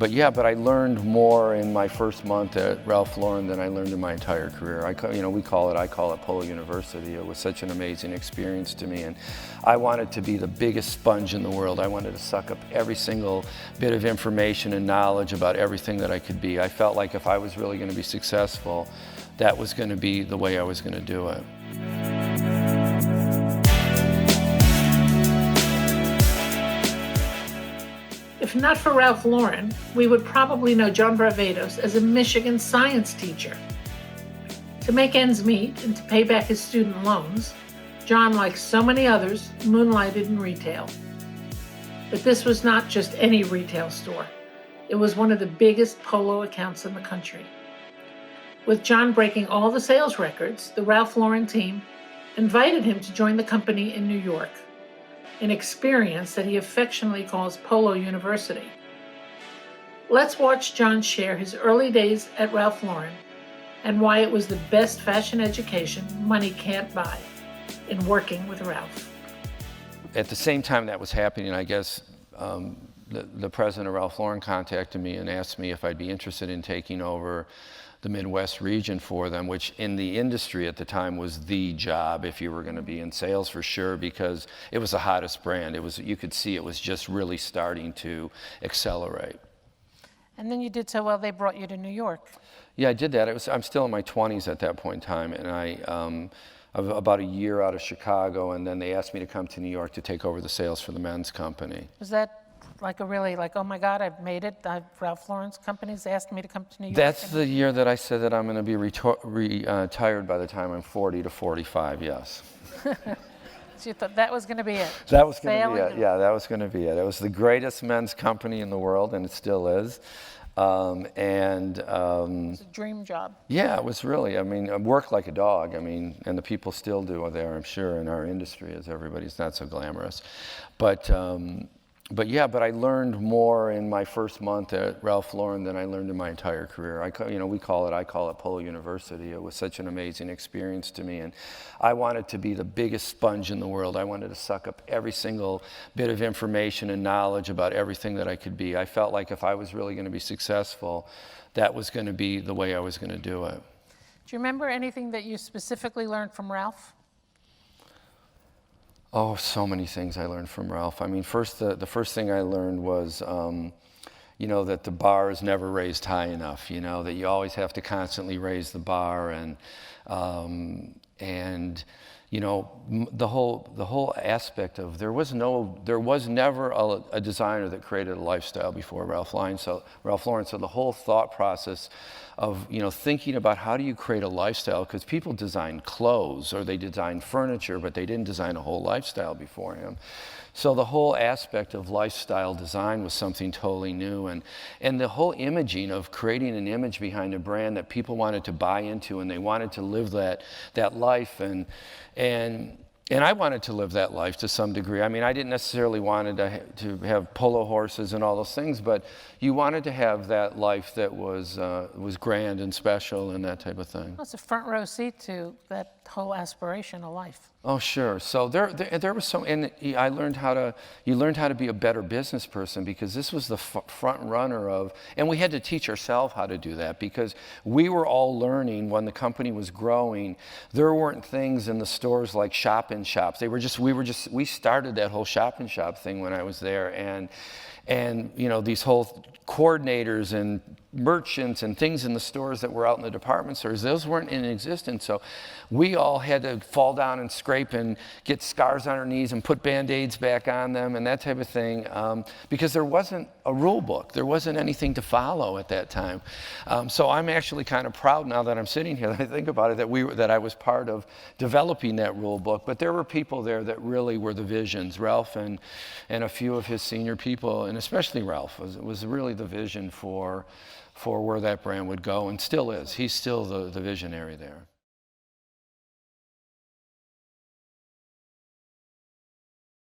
but I learned more in my first month at Ralph Lauren than I learned in my entire career. I call it Polo University. It was such an amazing experience to me, and I wanted to be the biggest sponge in the world. I wanted to suck up every single bit of information and knowledge about everything that I could be. I felt like if I was really going to be successful, that was going to be the way I was going to do it. If not for Ralph Lauren, we would probably know John Varvatos as a Michigan science teacher. To make ends meet and to pay back his student loans, John, like so many others, moonlighted in retail. But this was not just any retail store. It was one of the biggest polo accounts in the country. With John breaking all the sales records, the Ralph Lauren team invited him to join the company in New York, an experience that he affectionately calls Polo University. Let's watch John share his early days at Ralph Lauren and why it was the best fashion education money can't buy in working with Ralph. At the same time that was happening, I guess the president of Ralph Lauren contacted me and asked me if I'd be interested in taking over the Midwest region for them, which in the industry at the time was the job if you were going to be in sales for sure, because it was the hottest brand. You could see it was just really starting to accelerate. And then you did so well, they brought you to New York. Yeah, I did that. I'm still in my 20s at that point in time, and I about a year out of Chicago, and then they asked me to come to New York to take over the sales for the men's company. Was that like oh my God, I've made it? Ralph Lauren's company's asked me to come to New York? That's the year that I said that I'm going to be retired by the time I'm 40 to 45, yes. So you thought that was going to be it? That was going to be it, yeah, that was going to be it. It was the greatest men's company in the world, and it still is. It's a dream job. Yeah, it was really, I worked like a dog, and the people still do there, I'm sure, in our industry, as everybody's not so glamorous. But I learned more in my first month at Ralph Lauren than I learned in my entire career. I call it Polo University. It was such an amazing experience to me, and I wanted to be the biggest sponge in the world. I wanted to suck up every single bit of information and knowledge about everything that I could be. I felt like if I was really going to be successful, that was going to be the way I was going to do it. Do you remember anything that you specifically learned from Ralph? Oh, so many things I learned from Ralph. The first thing I learned was, that the bar is never raised high enough. That you always have to constantly raise the bar, and the whole aspect of there was never a designer that created a lifestyle before Ralph Lauren. So the whole thought process of thinking about how do you create a lifestyle, because people design clothes or they design furniture, but they didn't design a whole lifestyle before him. So the whole aspect of lifestyle design was something totally new, and the whole imaging of creating an image behind a brand that people wanted to buy into, and they wanted to live that life, and I wanted to live that life to some degree. I didn't necessarily want to have polo horses and all those things, but you wanted to have that life that was grand and special and that type of thing. Well, it's a front row seat to that whole aspiration of life. Oh, sure. So there was and you learned how to be a better business person, because this was the front runner of, and we had to teach ourselves how to do that, because we were all learning when the company was growing. There weren't things in the stores like shop-in-shops. We started that whole shop-in-shop thing when I was there, and these whole coordinators and merchants and things in the stores that were out in the department stores, those weren't in existence. So we all had to fall down and scrape and get scars on our knees and put Band-Aids back on them and that type of thing, because there wasn't a rule book. There wasn't anything to follow at that time. So I'm actually kind of proud now that I'm sitting here, that I think about it, that I was part of developing that rule book. But there were people there that really were the visions. Ralph and a few of his senior people, and especially Ralph, was really the vision for where that brand would go, and still is. He's still the visionary there.